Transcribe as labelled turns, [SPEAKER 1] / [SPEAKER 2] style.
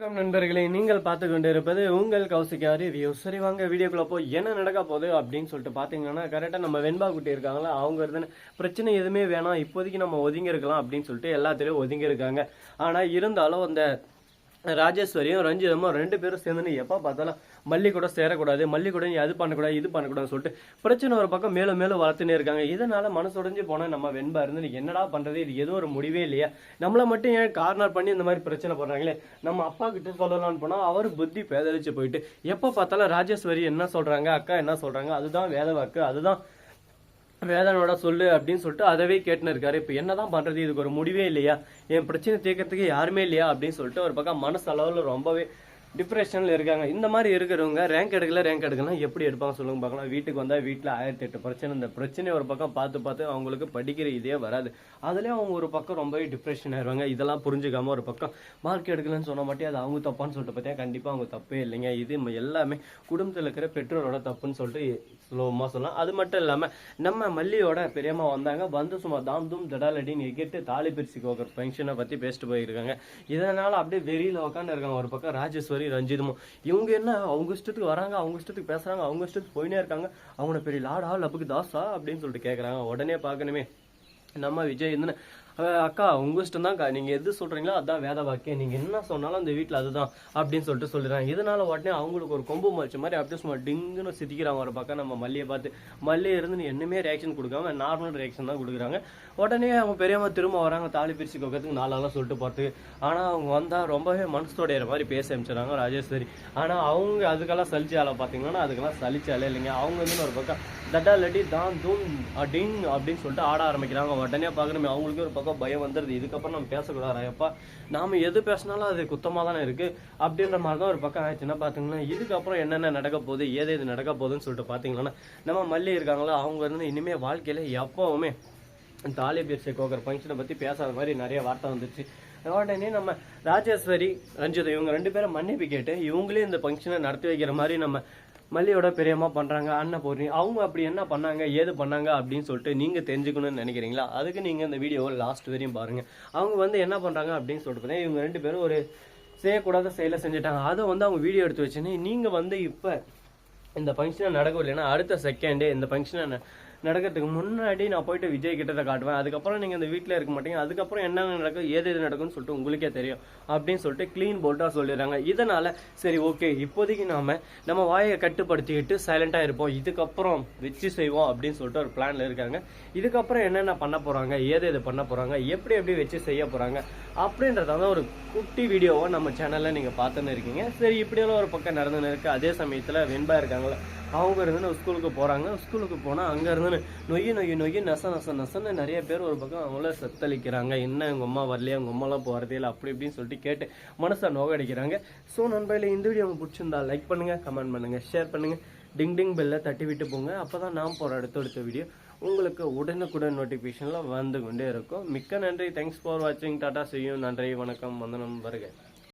[SPEAKER 1] வணக்கம் நண்பர்களே, நீங்கள் பார்த்து கொண்டு இருப்பது உங்கள் கௌசிகா ரிவ்யூ. சரி வாங்க வீடியோக்குள்ள போய் என்ன நடக்க போகுது அப்படின்னு சொல்லிட்டு பார்த்தீங்கன்னா, கரெக்டாக நம்ம வெண்பா குட்டி இருக்காங்களா, அவங்க இருந்து பிரச்சனை எதுவுமே வேணாம், இப்போதைக்கு நம்ம ஒதுங்கி இருக்கலாம் அப்படின்னு சொல்லிட்டு எல்லாத்திலையும் ஒதுங்கி இருக்காங்க. ஆனால் இருந்தாலும் அந்த ராஜேஸ்வரியும் ரஞ்சிதமும் ரெண்டு பேரும் சேர்ந்து எப்போ பார்த்தாலும் மல்லி கூட சேரக்கூடாது, மல்லி கூட நீ அது பண்ணக்கூடாது இது பண்ணக்கூடாதுன்னு சொல்லிட்டு பிரச்சனை ஒரு பக்கம் மேலும் மேலும் வளர்த்துனே இருக்காங்க. இதனால மனசுடைஞ்சு போனால் நம்ம வெண்பா இருந்து நீ என்னடா பண்றது, இது எதுவும் ஒரு முடிவே இல்லையா, நம்மளை மட்டும் ஏன் கார்னர் பண்ணி இந்த மாதிரி பிரச்சனை பண்றாங்களே, நம்ம அப்பா கிட்ட சொல்லலாம்னு போனா அவர் புத்தி பேதலிச்சு போயிட்டு எப்போ பார்த்தாலும் ராஜேஸ்வரி என்ன சொல்றாங்க, அக்கா என்ன சொல்றாங்க, அதுதான் வேத வாக்கு, அதுதான் வேதனோட சொல்லு அப்படின்னு சொல்லிட்டு அதவே கேட்டுன்னு இருக்காரு. இப்போ என்னதான் பண்றது, இதுக்கு ஒரு முடிவே இல்லையா, என் பிரச்சனை தீர்க்கறதுக்கு யாருமே இல்லையா அப்படின்னு சொல்லிட்டு ஒரு பக்கம் மனசு அளவில் ரொம்பவே டிப்ரெஷனில் இருக்காங்க. இந்த மாதிரி இருக்கிறவங்க ரேங்க் எடுக்கலாம் எப்படி எடுப்பாங்க சொல்லுங்க பார்க்கலாம். வீட்டுக்கு வந்தால் வீட்டில் 1008 பிரச்சனை, இந்த பிரச்சனையை ஒரு பக்கம் பார்த்து பார்த்து அவங்களுக்கு படிக்கிற இதே வராது. அதுலேயே அவங்க ஒரு பக்கம் ரொம்பவே டிப்ரெஷன் ஆயிடுவாங்க. இதெல்லாம் புரிஞ்சுக்காம ஒரு பக்கம் மார்க் எடுக்கலன்னு சொன்ன மாட்டே அது அவங்க தப்பான்னு சொல்லிட்டு பார்த்தா கண்டிப்பாக அவங்க தப்பே இல்லைங்க. இது எல்லாமே குடும்பத்தில் இருக்கிற பெற்றோரோட தப்புன்னு சொல்லிட்டு சுலபமாக சொல்லலாம். அது மட்டும் இல்லாமல் நம்ம மல்லியோட பெரியம்மா வந்தாங்க, வந்து சும்மா தாம் தூம் தடாலடின்னு எகிட்டு தாலி பிரிச்சு கோக்கிற ஃபங்க்ஷனை பற்றி பேசிட்டு போயிருக்காங்க. இதனால் அப்படியே வெறியில் உட்காந்து இருக்காங்க. ஒரு பக்கம் ராஜேஸ்வரி ரஞ்சிதமும் இவங்க என்ன அவங்க இஷ்டத்துக்கு வராங்க, அவங்க இஷ்டத்துக்கு பேசுறாங்க, அவங்க இஷ்டத்துக்கு போயினே இருக்காங்க, அவங்கள பெரிய லாடா லப்புக்கு தாசா அப்படின்னு சொல்லிட்டு கேட்குறாங்க. உடனே பார்க்கணுமே நம்ம விஜய் இருந்துன்னு அக்கா உங்க இஷ்டம் தான், நீங்க எது சொல்றீங்களோ அதான் வேத வாக்கியம், நீங்க என்ன சொன்னாலும் அந்த வீட்டுல அதுதான் அப்படின்னு சொல்லிட்டு சொல்லிடுறாங்க. இதனால உடனே அவங்களுக்கு ஒரு கொம்பு மறைச்ச மாதிரி அப்படியே சும்மா டிங்குன்னு சிரிக்கிறாங்க. ஒரு பக்கம் நம்ம மல்லியை பார்த்து மல்லியை இருந்து என்னமே ரியாக்ஷன் கொடுக்காம நார்மல் ரியாக்ஷன் தான் கொடுக்குறாங்க. உடனே அவங்க பெரியம்மா திரும்ப வராங்க தாலி பிரிச்சு கோக்கிறதுக்கு நாளெல்லாம் சொல்லிட்டு பார்த்து. ஆனா அவங்க வந்தா ரொம்பவே மனசோடைய மாதிரி பேச ஆரம்பிச்சிடறாங்க ராஜேஸ்வரி. ஆனா அவங்க அதுக்கெல்லாம் சலிச்சால பாத்தீங்கன்னா அதுக்கெல்லாம் சலிச்சாலே இல்லைங்க. அவங்க வந்து ஒரு பக்கம் தட்டா லட்டி தான் தூம் டிங் அப்படின்னு சொல்லிட்டு ஆட ஆரம்பிக்கிறாங்க. உடனே பார்க்கணுமே அவங்களுக்கு ஒரு பக்கம் பயம் வந்துடுது. இதுக்கப்புறம் நம்ம பேசக்கூடாது ஐயப்பா, நாம எது பேசினாலும் அது குத்தமா தானே இருக்கு அப்படின்ற மாதிரி தான் ஒரு பக்கம் ஆயிடுச்சுன்னா பாத்தீங்கன்னா இதுக்கப்புறம் என்னென்ன நடக்க போகுது ஏது நடக்க போகுதுன்னு சொல்லிட்டு பாத்தீங்கன்னா நம்ம மல்லி இருக்காங்களா, அவங்க வந்து இனிமே வாழ்க்கையில எப்பவுமே தாலி பிரிச்சு கோக்கிற ஃபங்க்ஷனை பத்தி பேசாத மாதிரி நிறைய வார்த்தை வந்துச்சு. உடனே நம்ம ராஜேஸ்வரி ரஞ்சிதம் இவங்க ரெண்டு பேரும் மன்னிப்பு கேட்டு இவங்களே இந்த ஃபங்க்ஷனை நடத்தி வைக்கிற மாதிரி நம்ம மல்லியோட பெரியம்மா பண்றாங்க. அண்ணன் போடுறீங்க அவங்க அப்படி என்ன பண்ணாங்க ஏது பண்ணாங்க அப்படின்னு சொல்லிட்டு நீங்க தெரிஞ்சுக்கணும்னு நினைக்கிறீங்களா, அதுக்கு நீங்க இந்த வீடியோவை லாஸ்ட் வரையும் பாருங்க. அவங்க வந்து என்ன பண்றாங்க அப்படின்னு சொல்லிட்டு இவங்க ரெண்டு பேரும் ஒரு செய்யக்கூடாத செயலை செஞ்சுட்டாங்க. அதை வந்து அவங்க வீடியோ எடுத்து வச்சுன்னு நீங்க வந்து இப்ப இந்த ஃபங்க்ஷனை நடக்கவில்லைன்னா அடுத்த செகண்டே இந்த ஃபங்க்ஷனை நடக்கிறதுக்கு முன்னாடி நான் போயிட்டு விஜய் கிட்ட காட்டுவேன், அதுக்கப்புறம் நீங்கள் இந்த வீட்டில் இருக்க மாட்டீங்க, அதுக்கப்புறம் என்ன நடக்கும் ஏது நடக்கும்னு சொல்லிட்டு உங்களுக்கே தெரியும் அப்படின்னு சொல்லிட்டு க்ளீன் போல்ட்டாக சொல்லிடுறாங்க. இதனால சரி ஓகே இப்போதைக்கு நம்ம வாயை கட்டுப்படுத்திக்கிட்டு சைலண்டாக இருப்போம், இதுக்கப்புறம் வச்சு செய்வோம் அப்படின்னு சொல்லிட்டு ஒரு பிளான்ல இருக்காங்க. இதுக்கப்புறம் என்னென்ன பண்ண போறாங்க ஏது பண்ண போறாங்க எப்படி வச்சு செய்ய போறாங்க அப்படின்றதால ஒரு குட்டி வீடியோவை நம்ம சேனல்ல நீங்க பார்த்துன்னு இருக்கீங்க. சரி இப்படியெல்லாம் ஒரு பக்கம் நடந்துன்னு இருக்கு. அதே சமயத்துல வெண்பா இருக்காங்களா, அவங்க இருந்து ஸ்கூலுக்கு போறாங்க. ஸ்கூலுக்கு போனா அங்க இருந்து நொய்யி நசன்னு நிறைய பேர் ஒரு பக்கம் அவங்கள செத்தளிக்கிறாங்க. என்ன உங்க அம்மா வரலையா, உங்க அம்மா எல்லாம் போறதே இல்லை அப்படி இப்படின்னு சொல்லிட்டு கேட்டு மனசை நோகடிக்கிறாங்க. ஸோ நண்பர்களே இந்த வீடியோ உங்களுக்கு பிடிச்சிருந்தா லைக் பண்ணுங்க, கமெண்ட் பண்ணுங்க, ஷேர் பண்ணுங்க, டிங் பெல்ல தட்டி விட்டு போங்க. அப்பதான் நாம் போற அடுத்த வீடியோ உங்களுக்கு உடனுக்குடன் நோட்டிபிகேஷன்ல வந்து கொண்டே இருக்கும். மிக்க நன்றி, தேங்க்ஸ் ஃபார் வாட்சிங், டாடா, see you, நன்றி, வணக்கம், வந்தனம், வருக.